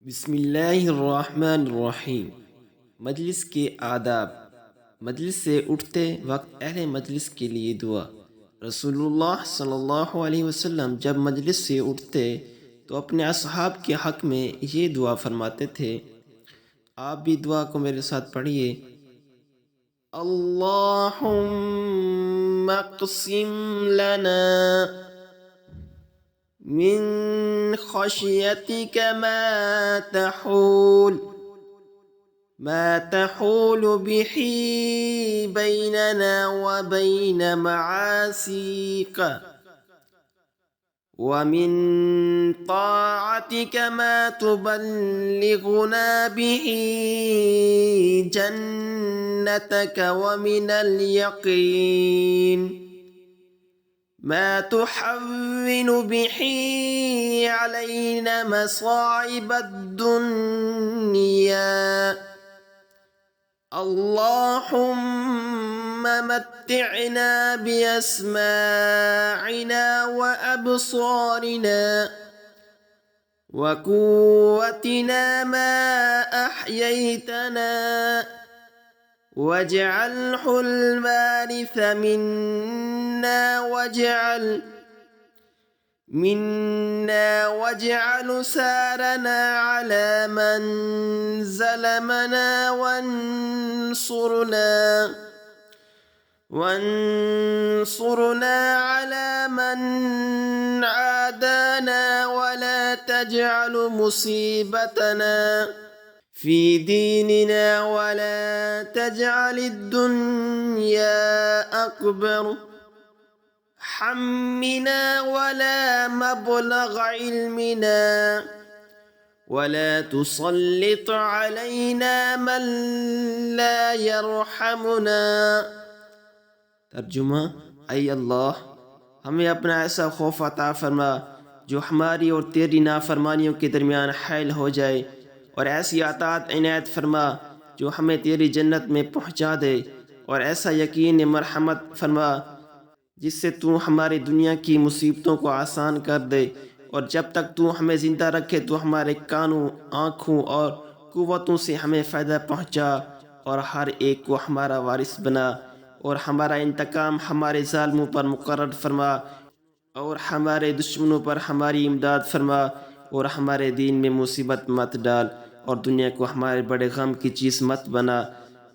बिस्मिल्लाहिर्रहमानिर्रहीम। मजलिस के आदाब। मजलिस से उठते वक्त अहले मजलिस के लिए दुआ। रसूलुल्लाह सल्लल्लाहु अलैहि वसल्लम जब मजलिस से उठते तो अपने असहाब के हक में ये दुआ फरमाते थे। आप भी दुआ को मेरे साथ पढ़िए। अल्लाहुम्मा क़सिम लना मिन खशियतिक ما تحول به بيننا وبين معاصيك ومن طاعتك ما تبلغنا به جنتك ومن اليقين ما تحول به علينا مصائب الدنيا اللهم متعنا بأسماعنا وأبصارنا وقوتنا ما أحييتنا واجعله الوارث منا واجعل سارنا على من ظلمنا وانصرنا على من عادانا ولا تجعل مصيبتنا في ديننا ولا تجعل الدنيا أكبر همنا ولا مبلغ علمنا ولا تسلط علينا من لا يرحمنا। तर्जुमा, ऐ अल्लाह, हमें अपना ऐसा खौफ अता फरमा जो हमारी और तेरी नाफरमानियों के दरमियान हायल हो जाए, और ऐसी अतात इनायत फरमा जो हमें तेरी जन्नत में पहुँचा दे, और ऐसा यकीन मरहमत फरमा जिससे तू हमारी दुनिया की मुसीबतों को आसान कर दे, और जब तक तू हमें ज़िंदा रखे तो हमारे कानों, आँखों और कुव्वतों से हमें फ़ायदा पहुँचा, और हर एक को हमारा वारिस बना, और हमारा इंतकाम हमारे ज़ालिमों पर मुकर्रर फरमा, और हमारे दुश्मनों पर हमारी इमदाद फरमा, और हमारे दीन में मुसीबत मत डाल, और दुनिया को हमारे बड़े गम की चीज़ मत बना,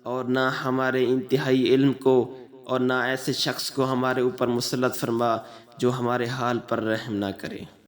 और ना हमारे इंतहाई इल्म को और ना ऐसे शख्स को हमारे ऊपर मुसल्लत फरमा जो हमारे हाल पर रहम ना करे।